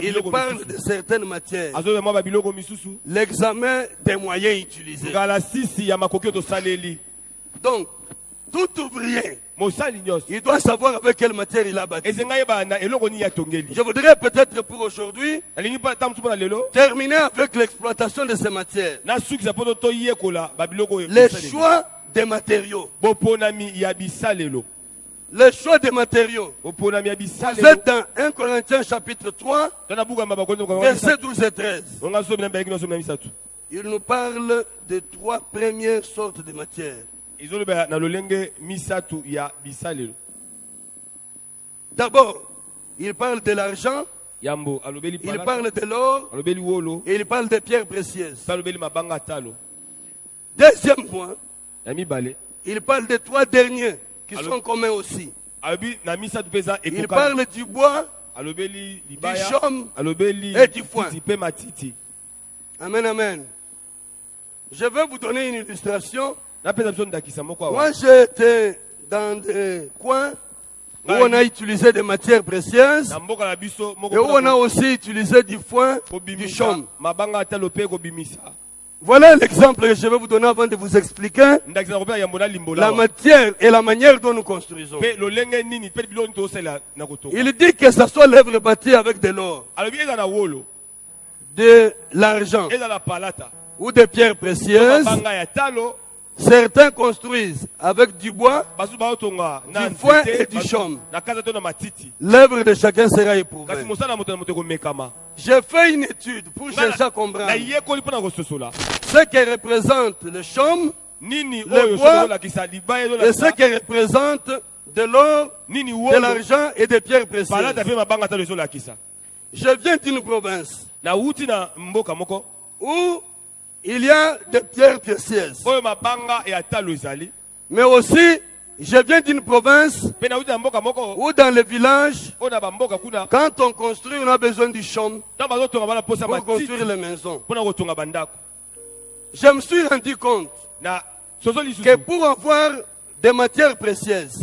Il parle de certaines matières. L'examen des moyens utilisés. Donc, tout ouvrier, il doit savoir avec quelle matière il a bâti. Je voudrais peut-être pour aujourd'hui terminer avec l'exploitation de ces matières. Les choix des matériaux. Le choix des matériaux. Vous êtes dans 1 Corinthiens chapitre 3, versets 12 et 13. Il nous parle de 3 premières sortes de matières. D'abord, il parle de l'argent, il parle de l'or et il parle des pierres précieuses. Deuxième point, il parle des 3 derniers qui sont communs aussi. Il parle du bois, du chaume et du foin. Amen, amen. Je vais vous donner une illustration. Moi, j'étais dans des coins où on a utilisé des matières précieuses et où on a aussi utilisé du foin, du chaume. Voilà l'exemple que je vais vous donner avant de vous expliquer la matière et la manière dont nous construisons. Il dit que ce soit l'œuvre bâtie avec de l'or, de l'argent ou des pierres précieuses. Certains construisent avec du bois, du foin et du chaume. L'œuvre de chacun sera éprouvée. J'ai fait une étude pour chercher à comprendre ce qui représente le chaume, le bois et ce qui représente de l'or, de l'argent et des pierres précieuses. Je viens d'une province où il y a des pierres précieuses. Mais aussi, je viens d'une province où dans les villages, quand on construit, on a besoin du chaume pour construire les maisons. Je me suis rendu compte que pour avoir des matières précieuses,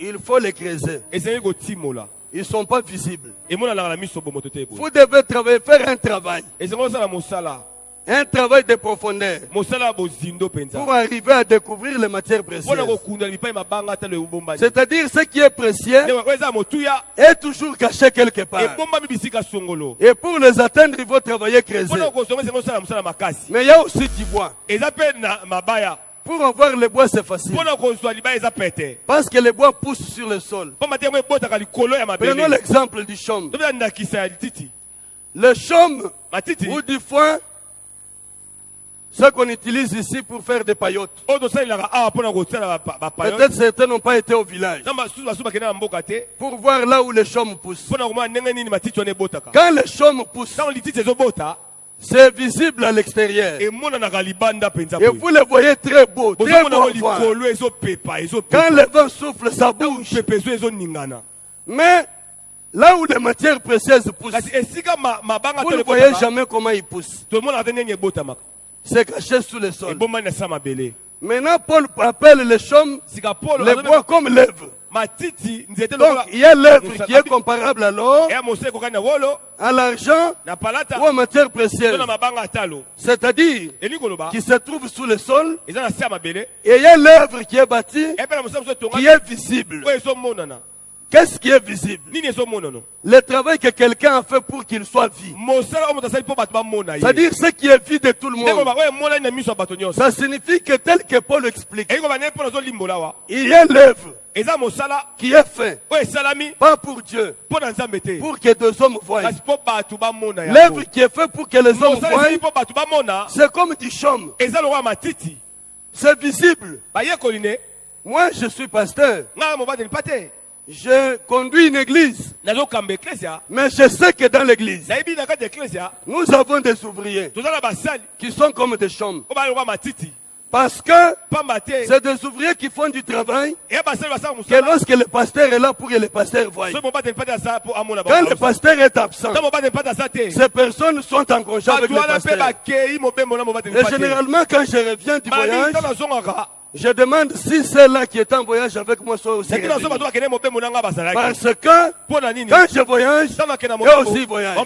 il faut les creuser. Ils ne sont pas visibles. Vous devez travailler, faire un travail. Un travail de profondeur pour arriver à découvrir les matières précieuses. C'est-à-dire ce qui est précieux est toujours caché quelque part. Et pour les atteindre, il faut travailler creuser. Mais il y a aussi du bois. Pour avoir le bois, c'est facile. Parce que le bois pousse sur le sol. Prenons l'exemple du chaume. Le chaume ou du foin, ce qu'on utilise ici pour faire des paillotes. Peut-être certains n'ont pas été au village pour voir là où le chaume pousse. Quand le chaume pousse, c'est visible à l'extérieur. Et vous le voyez très beau, très beau à voir. Quand le vent souffle, ça bouge. Mais là où les matières précieuses poussent, vous ne voyez jamais comment ils poussent. C'est caché sous le sol. Maintenant, Paul appelle le chaume, le bois comme l'œuvre. Donc, il y a l'œuvre qui est comparable à l'or, à l'argent ou aux matières précieuses. C'est-à-dire qui se trouve sous le sol. Et il y a l'œuvre qui est bâtie, qui est visible. Qu'est-ce qui est visible? Le travail que quelqu'un a fait pour qu'il soit vu. C'est-à-dire ce qui est vu de tout le monde. Ça signifie que tel que Paul explique, il y a l'œuvre qui est fait, pas pour Dieu, pour que deux hommes voient. L'œuvre qui est faite pour que les hommes voient, c'est comme du chaume. C'est visible. Moi, je suis pasteur. Je conduis une église. Mais je sais que dans l'église, nous avons des ouvriers qui sont comme des chaumes. Parce que c'est des ouvriers qui font du travail que lorsque le pasteur est là pour que le pasteur voie. Quand le pasteur est absent, ces personnes sont en congé avec le pasteur. Et généralement, quand je reviens du voyage, Je demande si ceux-là qui étaient en voyage avec moi sont aussi réveillés. Parce que quand je voyage, eux aussi voyagent.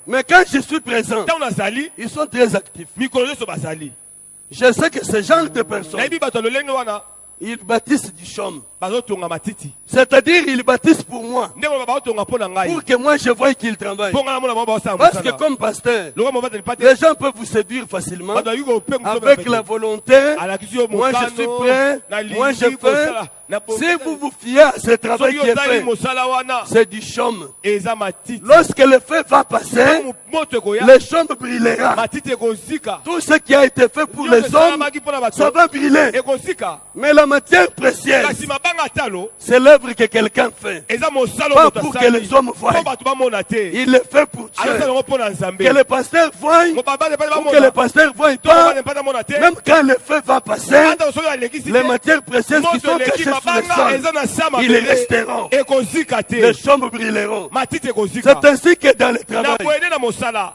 Mais quand je suis présent, ils sont très actifs. Je sais que ce genre de personnes, ils bâtissent du chaume. C'est-à-dire, ils bâtissent pour moi. Pour que moi, je voie qu'ils travaillent. Parce que comme pasteur, les gens peuvent vous séduire facilement. Avec la volonté, moi je suis prêt, moi je fais. Si vous vous fiez à ce travail qui est fait, c'est du chaume. Lorsque le feu va passer, le chaume brillera. Tout ce qui a été fait pour les hommes, ça va briller. Mais la matière précieuse, c'est l'œuvre que quelqu'un fait. Pas pour que les hommes voient. Il le fait pour Dieu. Que le pasteur voie, ou que le pasteur voie pas, même quand le feu va passer, les matières précieuses qui sont cachées sous le sol, ils resteront. Les chaumes brilleront. C'est ainsi que dans le travail,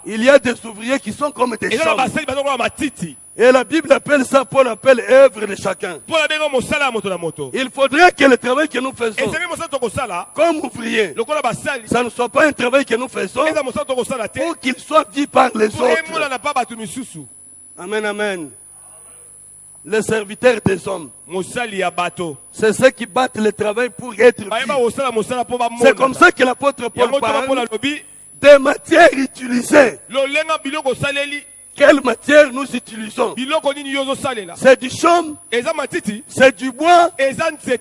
il y a des ouvriers qui sont comme des chaumes. Et la Bible appelle ça, Paul appelle œuvre de chacun. Il faudrait que le travail que nous faisons, comme ouvriers, ça ne soit pas un travail que nous faisons pour qu'il soit dit par les autres. Amen, amen. Les serviteurs des hommes, c'est ceux qui battent le travail pour être vus. C'est comme ça que l'apôtre Paul parle des matières utilisées. Quelle matière nous utilisons? C'est du chaume, c'est du bois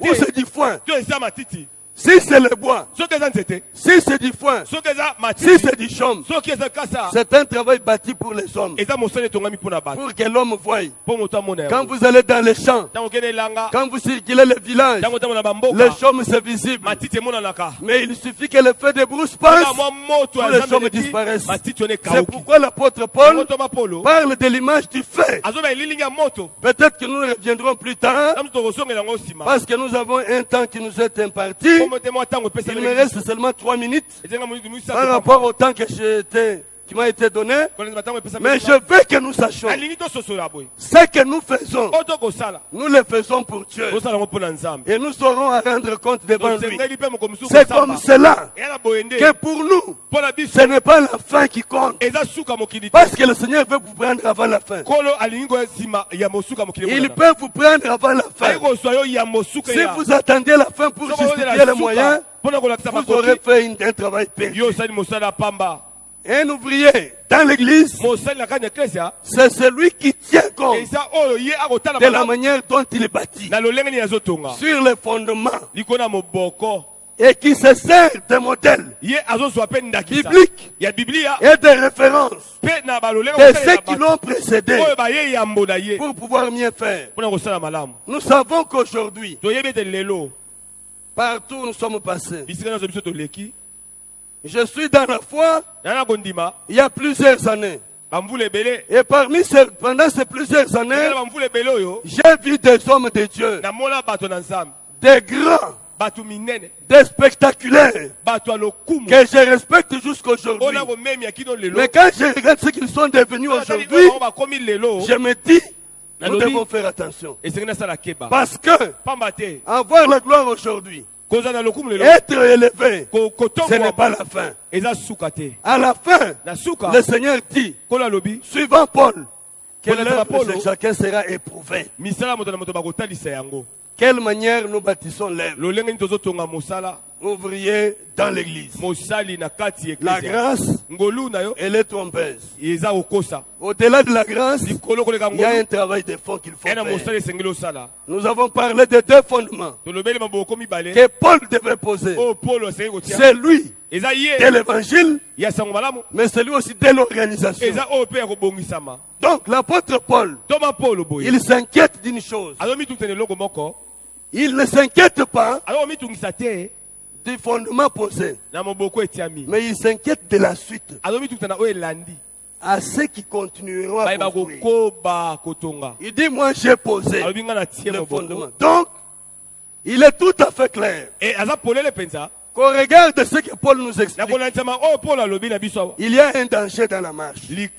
ou c'est du foin? Si c'est le bois, si c'est du foin, si c'est du chaume, c'est un travail bâti pour les hommes. Pour que l'homme voie. Quand vous allez dans les champs, quand vous circulez les villages, le chaume c'est visible. Mais il suffit que le feu de brousse passe, tous les chaumes disparaissent. C'est pourquoi l'apôtre Paul parle de l'image du feu. Peut-être que nous reviendrons plus tard, parce que nous avons un temps qui nous est imparti. Il me reste seulement 3 minutes par rapport au temps que qui m'a été donné. Mais je veux que nous sachions ce que nous faisons. Nous le faisons pour Dieu. Et nous saurons à rendre compte devant lui. C'est comme cela que pour nous, ce n'est pas la fin qui compte. Parce que le Seigneur veut vous prendre avant la fin. Il peut vous prendre avant la fin. Si vous attendez la fin pour justifier les moyens, vous aurez fait un travail perdu. Un ouvrier dans l'église, c'est celui qui tient compte de la manière dont il est bâti sur les fondements et qui se sert de modèles bibliques et de références de ceux qui l'ont précédé pour pouvoir mieux faire. Nous savons qu'aujourd'hui, partout où nous sommes passés, je suis dans la foi il y a plusieurs années. Et pendant ces plusieurs années, j'ai vu des hommes de Dieu, des grands, des spectaculaires, que je respecte jusqu'aujourd'hui. Mais quand je regarde ce qu'ils sont devenus aujourd'hui, je me dis, nous devons faire attention. Parce que avoir la gloire aujourd'hui, être élevé, ce n'est pas la fin. À la fin, le Seigneur dit, suivant Paul, que l'œuvre de chacun sera éprouvée. Quelle manière nous bâtissons l'œuvre? Ouvrier dans l'église. La grâce, elle est trompeuse. Au-delà de la grâce, il y a un travail de fond qu'il faut faire. Nous avons parlé de 2 fondements que Paul devait poser. C'est lui de l'évangile, mais c'est lui aussi de l'organisation. Donc l'apôtre Paul, il s'inquiète d'une chose. Il ne s'inquiète pas du fondement posé, mais il s'inquiète de la suite, à ceux qui continueront à construire. Il dit, moi j'ai posé le fondement. Donc, il est tout à fait clair qu'on regarde ce que Paul nous explique. Il y a un danger dans la marche. Et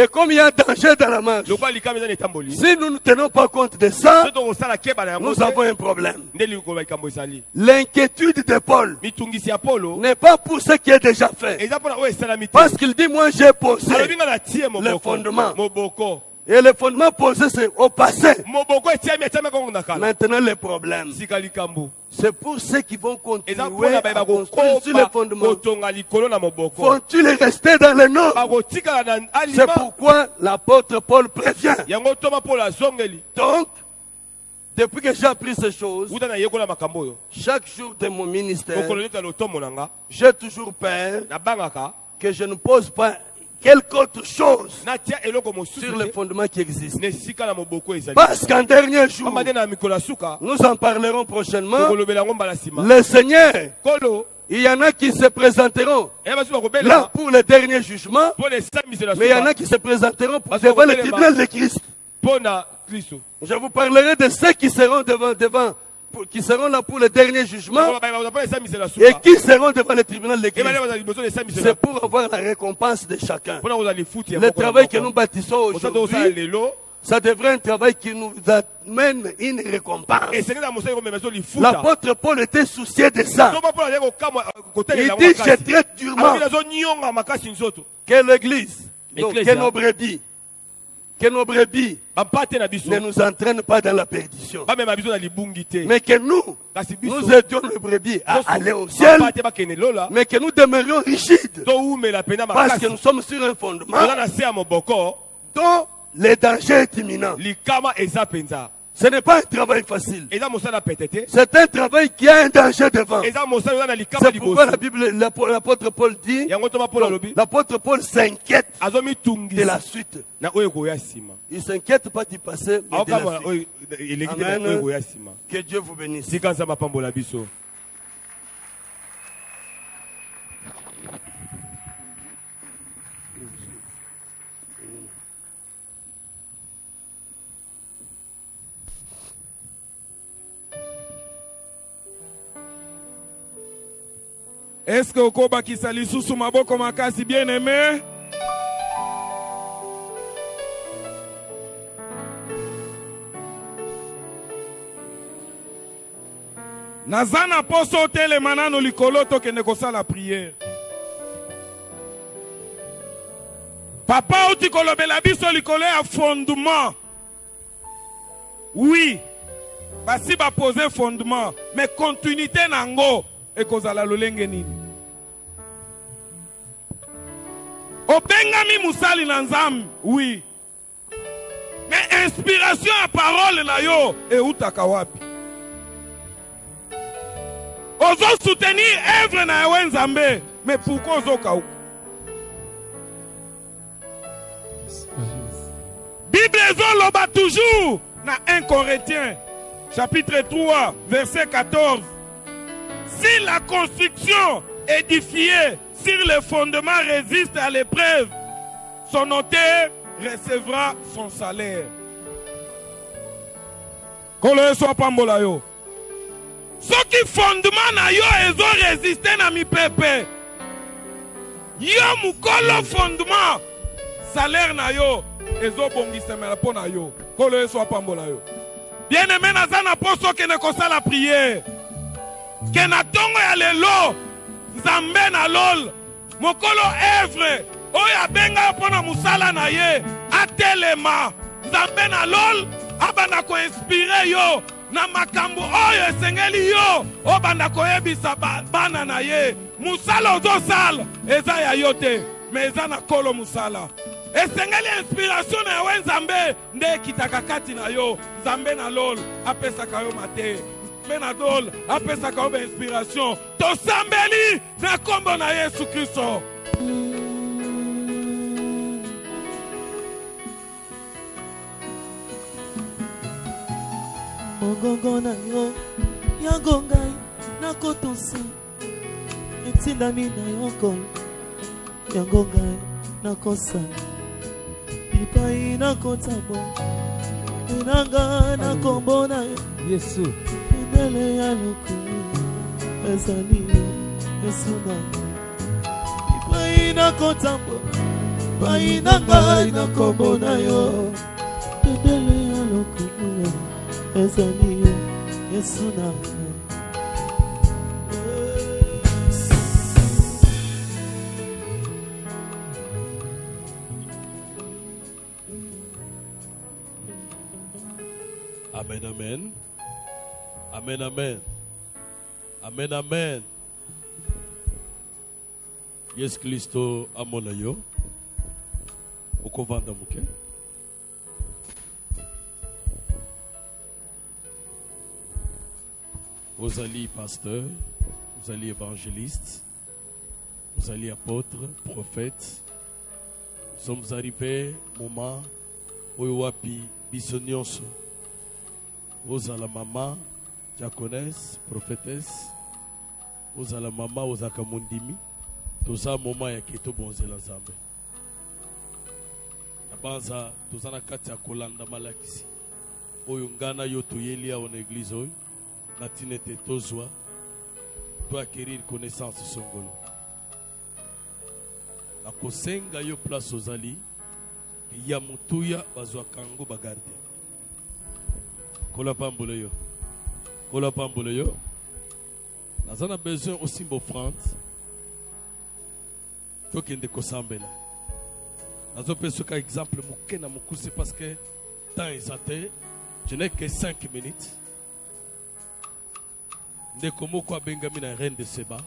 comme il y a un danger dans la marche, si nous ne tenons pas compte de ça, nous avons un problème. L'inquiétude de Paul n'est pas pour ce qui est déjà fait. Parce qu'il dit, moi j'ai posé le fondement. Et le fondement posé, c'est au passé. Maintenant, le problème, c'est pour ceux qui vont continuer à construire sur le fondement. Vont-ils rester dans le nord? C'est pourquoi l'apôtre Paul prévient. Donc, depuis que j'ai appris ces choses, chaque jour de mon ministère, j'ai toujours peur que je ne pose pas quelque autre chose sur le fondement qui existe. Parce qu'en dernier jour, nous en parlerons prochainement, le Seigneur, il y en a qui se présenteront là pour le dernier jugement, mais il y en a qui se présenteront devant le tribunal de Christ. Je vous parlerai de ceux qui seront qui seront là pour le dernier jugement et qui seront devant le tribunal de Christ. C'est pour avoir la récompense de chacun. Le travail que nous bâtissons aujourd'hui, ça devrait être un travail qui nous amène une récompense. L'apôtre Paul était soucié de ça. Il dit, je traite durement que l'église, que nos brebis, ne nous entraînent pas dans la perdition. Mais que nous aidions les brebis à aller au ciel, mais que nous demeurions rigides. Parce que nous sommes sur un fondement dont le danger est imminent. Ce n'est pas un travail facile. C'est un travail qui a un danger devant. C'est pourquoi l'apôtre Paul dit, l'apôtre Paul s'inquiète de la suite. Il ne s'inquiète pas du passé, mais de la suite. Amen. Que Dieu vous bénisse. Est-ce que Okoba Kisali sous maboko makasi bien aimé? Nazana poso tele manano likolo to kende kosala prière. Papa uti kolobela biso likolo ya fondement. Oui. Basi ba poser fondement, mais continuité nango e kozala lolenge nini. Obengami musali na Nzambe, oui. Mais inspiration à parole na yo e utaka wapi? Ozo soutenir œuvre na yo Nzambe, mais pourquoi ozo ka? Bible ezo loba toujours na 1 Corinthiens chapitre 3 verset 14. Si la construction édifiée sur le fondement résiste à l'épreuve, son auteur recevra son salaire. Kolo soit pambola yo. Ce qui fondement na yo ezo résister na mi pepe. Yo mukolo fondement salaire na yo ezo bongisa mela pona yo. Kolo soit pambola yo. Bien aimé nazana poso ke ne kosa la prière. Que na tongo ya lelo Nzambe na lol mokolo evre oya benga pona musala na ye atelema Nzambe na lol abanda ko inspire yo na makambo oyo esengeli yo obanda ko yebisa bana na ye musala ozo sala eza ya yo te mais eza na kolo musala esengeli inspiration na yo Nzambe nde kitaka kati na yo Nzambe na lol apesaka yo mate Benadol, apesa ka obe inspiration. To sambeli na kombo na Yesu Kristo. Mogongo na yo, yango ngai na kotosi. Etinda mi na yoko, yango ngai na kosa. Pipai na kotabo, inanga na kombo na Yesu. ezali yo Yesu nanga Ipai na kotambola Ipai na ngai na kombo na yo Tedele ya lokumu ezali yo Yesu nanga Amen, amen. Amen, amen. Amen, amen. Yes, Christo amona yo. Okovanda muke. Vous allez pasteur, vous allez évangéliste, vous allez apôtre, prophète. Nous sommes arrivés au moment où wapi bisonyonso. Vous allez la maman, diaconesse, prophétesse. Vous allez la maman, vous allez kamundimi. Tout ça, moment ya kito bonze la zambe. Nabanza, tout ça na kati ya kolanda malakisi. Oyo ngana yo toyelia en église oyo. Natine te tozwa. To acquérir connaissance songolo. Na kosenga yo place ozali. Ya mutuya bazwa kango bagarde. Kola pambolo yo. Kola pambolo yo. Nous avons besoin aussi d'offrande. Faut qu'il y ait des kosambela. Nous avons besoin d'un exemple parce que temps est atteint. Je n'ai que 5 minutes. Nous avons quoi Benjamin la reine de Seba.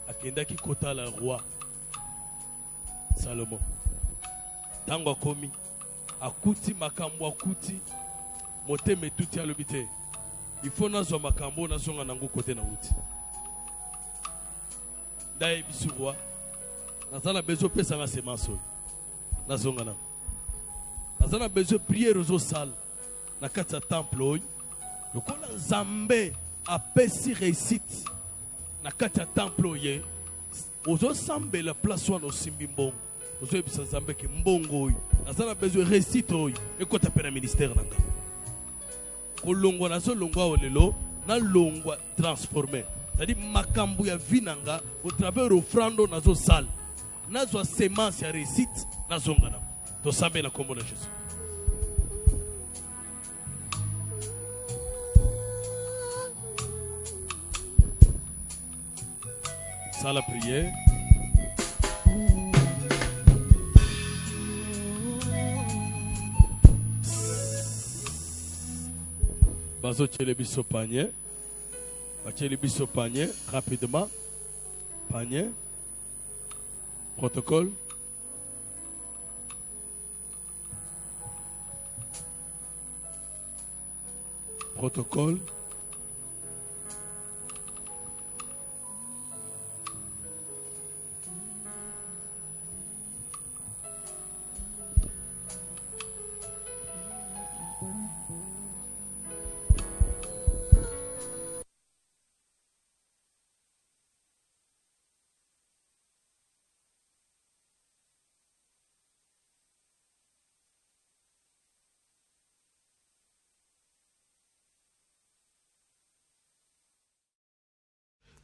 Akenda ki kota la roi Salomon. Tango akomi akuti makambo akuti mote metuti alobite. Il faut nazo makambo nazo nango côté na wuti. Ndaye bisurwa. Nazana besoin pesa na semanso. Nazo ngana. Nazana besoin prier aux salles na kati ya temple oyo. Lokola Nzambe apesi réussite na kati ya temple oyo. Ozo sambela place wana osimbi mbongo. Ozo ebisa Nzambe ke mbongo oyo. Nazana besoin réussite oyo ekota pena ministère nanga. Kolongwa nazo longwa olelo na longwa transformer. C'est-à-dire makambu ya vinanga au travers offrando nazo sal. Nazo semence ya réussite nazo ngana. To sambe na kombo na Jésus. Ça la prière. Bazo tchele biso panier. Tchele biso panier rapidement. Panier. Protocole. Protocole.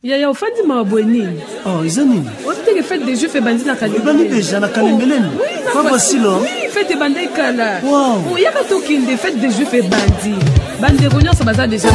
Yaya ofandi mabweni. Oh, izanini. Wote ke fête des jeux fait bandi na Kalembele. Bandi déjà na Kalembele. Pas facile. Oui, fête bandi kala. Wow. Oh, yaka tokinde fête des jeux fait bandi. Bandi ronyo ça baza déjà.